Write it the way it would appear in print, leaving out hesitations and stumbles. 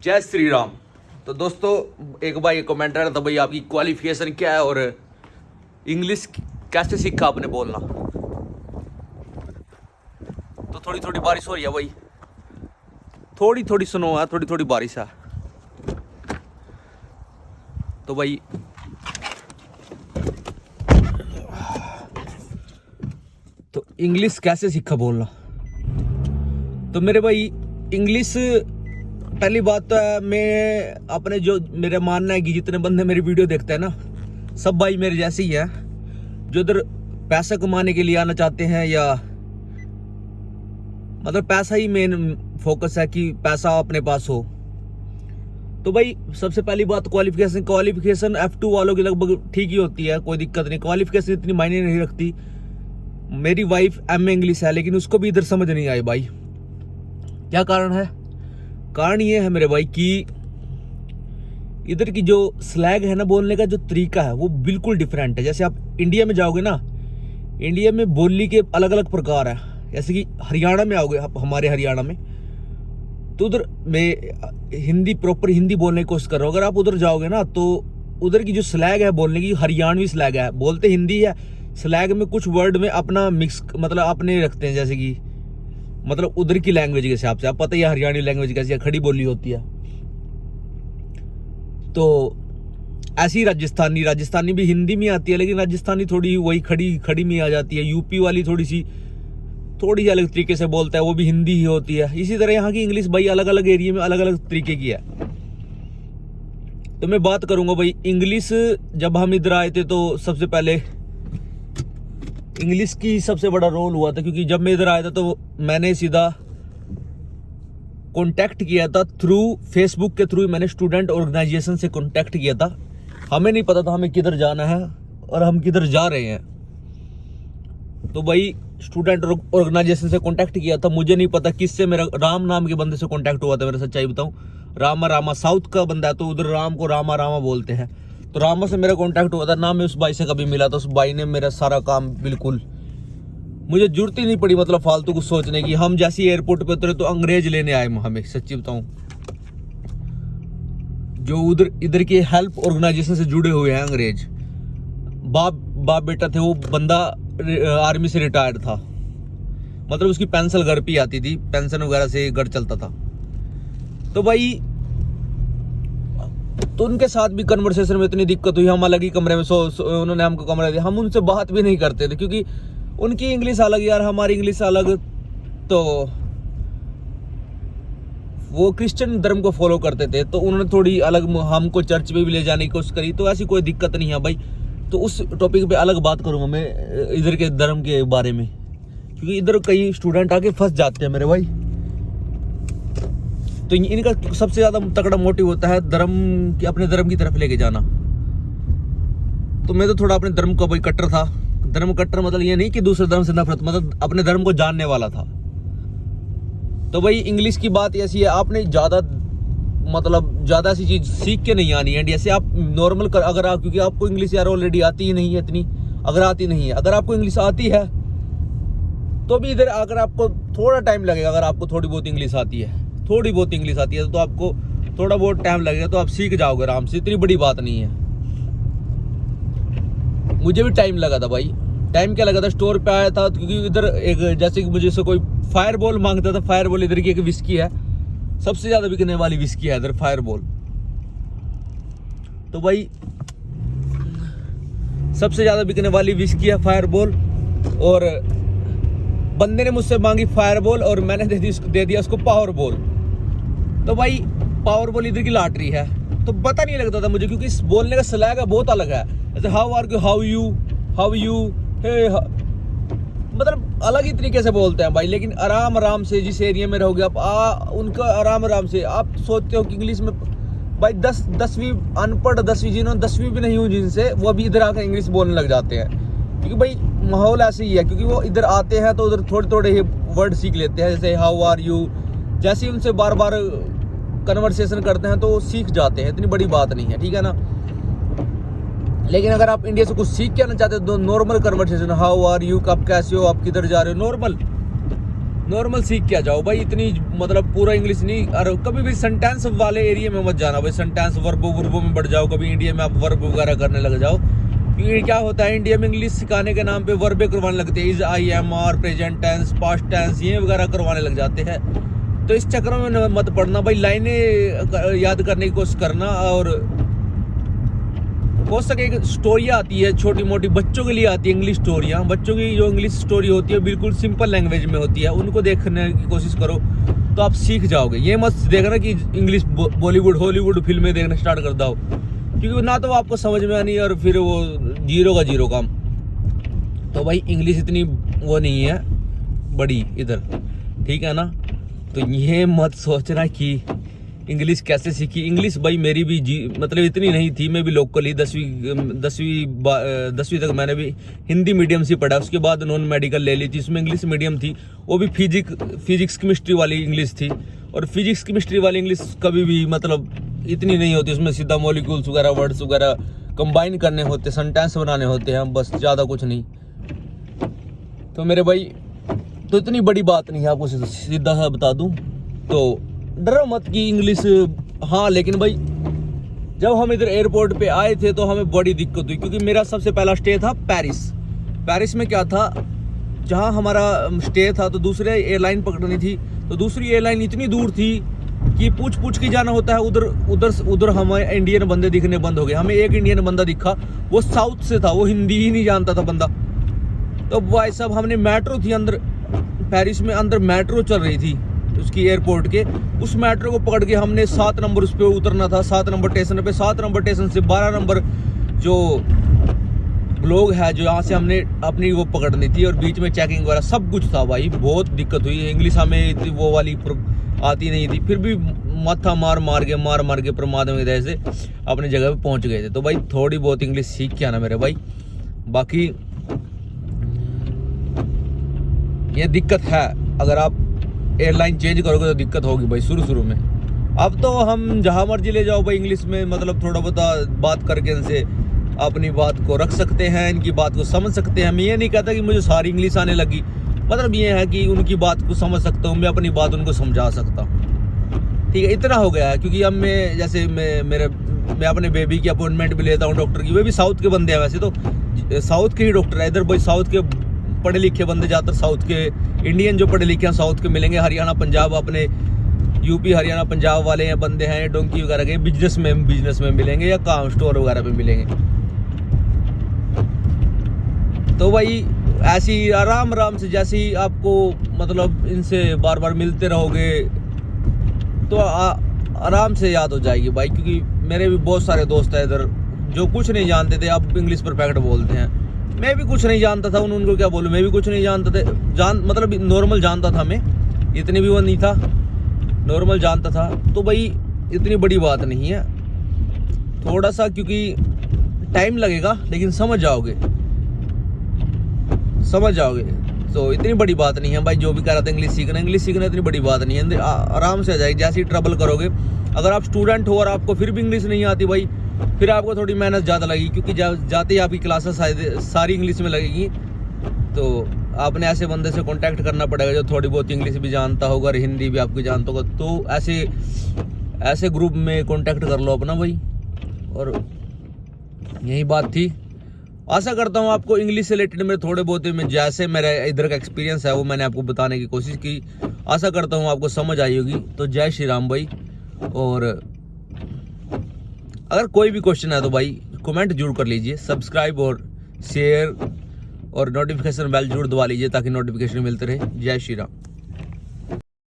जय श्री राम। तो दोस्तों एक भाई कमेंट आ रहा था, भाई आपकी क्वालिफिकेशन क्या है और इंग्लिश कैसे सीखा आपने बोलना। तो थोड़ी थोड़ी बारिश हो रही है भाई, थोड़ी थोड़ी स्नो है, थोड़ी थोड़ी बारिश है। तो भाई तो इंग्लिश कैसे सीखा बोलना। तो मेरे भाई इंग्लिश पहली बात तो है, मैं अपने जो मेरा मानना है कि जितने बंदे मेरी वीडियो देखते हैं ना, सब भाई मेरे जैसे ही हैं, जो इधर पैसा कमाने के लिए आना चाहते हैं, या मतलब पैसा ही मेन फोकस है कि पैसा अपने पास हो। तो भाई सबसे पहली बात क्वालिफिकेशन F2 वालों की लगभग ठीक ही होती है, कोई दिक्कत नहीं, क्वालिफिकेशन इतनी मायने नहीं रखती। मेरी वाइफ MA इंग्लिश है, लेकिन उसको भी इधर समझ नहीं आई भाई। क्या कारण है? कारण ये है मेरे भाई कि इधर की जो स्लैग है ना, बोलने का जो तरीका है वो बिल्कुल डिफरेंट है। जैसे आप इंडिया में जाओगे ना, इंडिया में बोली के अलग अलग प्रकार है। जैसे कि हरियाणा में आओगे आप, हमारे हरियाणा में, तो उधर मैं हिंदी प्रॉपर हिंदी बोलने की कोशिश कर रहा हूँ। अगर आप उधर जाओगे ना, तो उधर की जो स्लैग है बोलने की, हरियाणवी स्लैग है, बोलते हिंदी है, स्लैग में कुछ वर्ड में अपना मिक्स मतलब अपने रखते हैं, जैसे कि मतलब उधर की लैंग्वेज के हिसाब से। आप पता ही है हरियाणवी लैंग्वेज कैसी खड़ी बोली होती है। तो ऐसी राजस्थानी भी हिंदी में आती है, लेकिन राजस्थानी थोड़ी वही खड़ी में आ जाती है। यूपी वाली थोड़ी अलग तरीके से बोलता है, वो भी हिंदी ही होती है। इसी तरह यहाँ की इंग्लिश भाई अलग अलग एरिया में अलग अलग तरीके की है। तो मैं बात करूंगा भाई इंग्लिश। जब हम इधर आए थे तो सबसे पहले इंग्लिश की सबसे बड़ा रोल हुआ था, क्योंकि जब मैं इधर आया था तो मैंने सीधा कांटेक्ट किया था थ्रू फेसबुक के थ्रू। मैंने स्टूडेंट ऑर्गेनाइजेशन से कांटेक्ट किया था। हमें नहीं पता था हमें किधर जाना है और हम किधर जा रहे हैं। तो भाई स्टूडेंट ऑर्गेनाइजेशन से कांटेक्ट किया था। मुझे नहीं पता किससे, मेरा राम नाम के बंदे से कांटेक्ट हुआ था। मेरा सच्चाई बताऊं, रामा साउथ का बंदा है, तो उधर राम को रामा बोलते हैं। तो रामा से मेरा कांटेक्ट हुआ था ना। मैं उस भाई से कभी मिला, तो उस भाई ने मेरा सारा काम बिल्कुल, मुझे जरूरत ही नहीं पड़ी मतलब फालतू कुछ सोचने की। हम जैसे एयरपोर्ट पे उतरे तो अंग्रेज लेने आए हमें, सच्ची बताऊं, जो इधर के हेल्प ऑर्गेनाइजेशन से जुड़े हुए हैं अंग्रेज। बाप बेटा थे। वो बंदा आर्मी से रिटायर्ड था, मतलब उसकी पेंशन घर पे आती थी, पेंशन वगैरह से घर चलता था। तो भाई तो उनके साथ भी कन्वर्सेशन में इतनी दिक्कत हुई। हम अलग ही कमरे में उन्होंने हमको कमरा दिया। हम उनसे बात भी नहीं करते थे, क्योंकि उनकी इंग्लिश अलग यार, हमारी इंग्लिश अलग। तो वो क्रिश्चियन धर्म को फॉलो करते थे, तो उन्होंने थोड़ी अलग हमको चर्च में भी ले जाने की कोशिश करी। तो ऐसी कोई दिक्कत नहीं है भाई। तो उस टॉपिक पे अलग बात करूंगा मैं, इधर के धर्म के बारे में, क्योंकि इधर कई स्टूडेंट आके फंस जाते हैं मेरे भाई। तो इनका सबसे ज्यादा तगड़ा मोटिव होता है अपने धर्म की तरफ लेके जाना। तो मैं तो थोड़ा अपने धर्म का भाई कट्टर था। धर्म कट्टर मतलब ये नहीं कि दूसरे धर्म से नफरत, मतलब अपने धर्म को जानने वाला था। तो भाई इंग्लिश की बात ऐसी है, आपने ज्यादा ऐसी चीज सीख के नहीं आनी है। जैसे आप नॉर्मल अगर आप, क्योंकि आपको इंग्लिश यार ऑलरेडी आती ही नहीं है इतनी, अगर आती नहीं है, अगर आपको इंग्लिश आती है तो भी इधर अगर आपको थोड़ा टाइम लगेगा, अगर आपको थोड़ी बहुत इंग्लिश आती है तो आपको थोड़ा बहुत टाइम लगेगा, तो आप सीख जाओगे आराम से। इतनी बड़ी बात नहीं है। मुझे भी टाइम लगा था भाई। टाइम क्या लगा था, स्टोर पे आया था, क्योंकि इधर एक जैसे कि मुझे से कोई फायरबॉल मांगता था। फायरबॉल इधर की एक विस्की है, सबसे ज्यादा बिकने वाली विस्की है इधर फायरबॉल। तो भाई सबसे ज्यादा बिकने वाली विस्की है फायरबॉल, और बंदे ने मुझसे मांगी फायरबॉल और मैंने दे दिया उसको पावरबॉल। तो भाई पावरबॉल इधर की लॉटरी है। तो पता नहीं लगता था मुझे, क्योंकि इस बोलने का स्लैंग है बहुत अलग है। जैसे हाउ यू हे, मतलब अलग ही तरीके से बोलते हैं भाई। लेकिन आराम से जिस एरिया में रहोगे आप, उनका आराम से आप सोचते हो कि इंग्लिश में भाई 10वीं अनपढ़, 10वीं जिन्होंने 10वीं भी नहीं हुई जिनसे, वो अभी इधर आकर इंग्लिश बोलने लग जाते हैं। क्योंकि भाई माहौल ऐसे ही है, क्योंकि वो इधर आते हैं तो उधर थोड़े ही वर्ड सीख लेते हैं। जैसे हाउ आर यू, जैसे ही उनसे बार बार कन्वर्सेशन करते हैं तो वो सीख जाते हैं। इतनी बड़ी बात नहीं है, ठीक है ना। लेकिन अगर आप इंडिया से कुछ सीख के आना चाहते हो तो normal conversation, how are you, आप कैसे हो, आप किधर जा रहे हो, नॉर्मल नॉर्मल सीख के आ जाओ भाई, इतनी मतलब पूरा इंग्लिश नहीं। और कभी भी सेंटेंस वाले एरिया में मत जाना भाई, सेंटेंस वर्बों में बढ़ जाओ, कभी इंडिया में आप वर्ब वगैरह करने लग जाओ। क्योंकि क्या होता है, इंडिया में इंग्लिश सिखाने के नाम पे वर्बे करवाने लगते हैं, is, I, am, are, present tense, past tense, ये वगैरह करवाने लग जाते हैं। तो इस चक्कर में मत पढ़ना भाई, लाइनें याद करने की कोशिश करना। और हो सके स्टोरियाँ आती है छोटी मोटी, बच्चों के लिए आती है इंग्लिश स्टोरियाँ। बच्चों की जो इंग्लिश स्टोरी होती है बिल्कुल सिंपल लैंग्वेज में होती है, उनको देखने की कोशिश करो तो आप सीख जाओगे। ये मत देखना कि इंग्लिश बॉलीवुड हॉलीवुड फिल्में देखना स्टार्ट कर दो, क्योंकि ना तो आपको समझ में आनी और फिर वो जीरो का जीरो काम। तो भाई इंग्लिश इतनी वो नहीं है बड़ी इधर, ठीक है ना। तो ये मत सोचना कि इंग्लिश कैसे सीखी। इंग्लिश भाई मेरी भी मतलब इतनी नहीं थी, मैं भी लोकल ही 10वीं तक मैंने भी हिंदी मीडियम से पढ़ा। उसके बाद नॉन मेडिकल ले ली थी, उसमें इंग्लिश मीडियम थी, वो भी फिजिक्स केमिस्ट्री वाली इंग्लिश थी। और फिजिक्स केमिस्ट्री वाली इंग्लिश कभी भी मतलब इतनी नहीं होती, उसमें सीधा मॉलिक्यूल्स वगैरह वर्ड्स वगैरह कंबाइन करने होते, सेंटेंस बनाने होते हैं बस, ज़्यादा कुछ नहीं। तो मेरे भाई तो इतनी बड़ी बात नहीं है, आपको सीधा सा बता दूं। तो डरो मत कि इंग्लिश, हाँ लेकिन भाई जब हम इधर एयरपोर्ट पे आए थे तो हमें बड़ी दिक्कत हुई, क्योंकि मेरा सबसे पहला स्टे था पेरिस में। क्या था, जहाँ हमारा स्टे था तो दूसरे एयरलाइन पकड़नी थी, तो दूसरी एयरलाइन इतनी दूर थी कि पूछ के जाना होता है। उधर हमें इंडियन बंदे दिखने बंद हो गए। हमें एक इंडियन बंदा दिखा, वो साउथ से था, वो हिंदी ही नहीं जानता था बंदा। तो भाई साहब हमने मेट्रो थी अंदर, पेरिस में अंदर मेट्रो चल रही थी उसकी एयरपोर्ट के, उस मेट्रो को पकड़ के हमने 7 नंबर उस पर उतरना था, 7 नंबर स्टेशन पे। 7 नंबर स्टेशन से 12 नंबर जो लोग है जो यहाँ से हमने अपनी वो पकड़नी थी, और बीच में चेकिंग वगैरह सब कुछ था भाई। बहुत दिक्कत हुई, इंग्लिश हमें वो वाली आती नहीं थी, फिर भी माथा मार के परमात्मा की दया से अपनी जगह पे पहुंच गए थे। तो भाई थोड़ी बहुत इंग्लिश सीख के आना मेरे भाई, बाकी ये दिक्कत है। अगर आप एयरलाइन चेंज करोगे तो दिक्कत होगी भाई शुरू में। अब तो हम जहाँ मर्जी ले जाओ भाई, इंग्लिश में मतलब थोड़ा बहुत बात करके इनसे अपनी बात को रख सकते हैं, इनकी बात को समझ सकते हैं। मैं ये नहीं कहता कि मुझे सारी इंग्लिश आने लगी, मतलब ये है कि उनकी बात को समझ सकता हूँ, मैं अपनी बात उनको समझा सकता हूँ, ठीक है। इतना हो गया है, क्योंकि अब मैं जैसे मैं अपने बेबी की अपॉइंटमेंट भी लेता हूँ डॉक्टर की, वे भी साउथ के बंदे हैं, वैसे तो साउथ के ही डॉक्टर है इधर भाई। साउथ के पढ़े लिखे बंदे ज़्यादातर साउथ के, इंडियन जो पढ़े लिखे हैं साउथ के मिलेंगे। हरियाणा पंजाब, अपने यूपी हरियाणा पंजाब वाले हैं बंदे हैं, डोंकी वगैरह के बिजनेस में मिलेंगे, या काम स्टोर वगैरह पे मिलेंगे। तो भाई ऐसी आराम से जैसे ही आपको मतलब इनसे बार बार मिलते रहोगे तो आराम से याद हो जाएगी भाई। क्योंकि मेरे भी बहुत सारे दोस्त हैं इधर जो कुछ नहीं जानते थे, अब इंग्लिश परफेक्ट बोलते हैं। मैं भी कुछ नहीं जानता था, उनको क्या बोलूं, मैं भी कुछ नहीं जानता था, मतलब नॉर्मल जानता था मैं, इतनी भी वो नहीं था, नॉर्मल जानता था। तो भाई इतनी बड़ी बात नहीं है, थोड़ा सा क्योंकि टाइम लगेगा लेकिन समझ जाओगे। तो इतनी बड़ी बात नहीं है भाई। जो भी कह रहा था इंग्लिश सीखना इतनी बड़ी बात नहीं है, आराम से आ जाएगी जैसे ही ट्रबल करोगे। अगर आप स्टूडेंट हो और आपको फिर भी इंग्लिश नहीं आती भाई, फिर आपको थोड़ी मेहनत ज़्यादा लगेगी, क्योंकि जाते ही आपकी क्लासेस सारी इंग्लिश में लगेगी। तो आपने ऐसे बंदे से कांटेक्ट करना पड़ेगा जो थोड़ी बहुत इंग्लिश भी जानता होगा और हिंदी भी आपको जानता होगा। तो ऐसे ग्रुप में कांटेक्ट कर लो अपना भाई। और यही बात थी। आशा करता हूँ आपको इंग्लिश से रिलेटेड मेरे थोड़े बहुत में जैसे मेरा इधर का एक्सपीरियंस है वो मैंने आपको बताने की कोशिश की। आशा करता हूँ आपको समझ आई होगी। तो जय श्री राम भाई। और अगर कोई भी क्वेश्चन है तो भाई कमेंट जरूर कर लीजिए, सब्सक्राइब और शेयर और नोटिफिकेशन बेल जरूर दबा लीजिए ताकि नोटिफिकेशन मिलते रहे। जय श्री राम।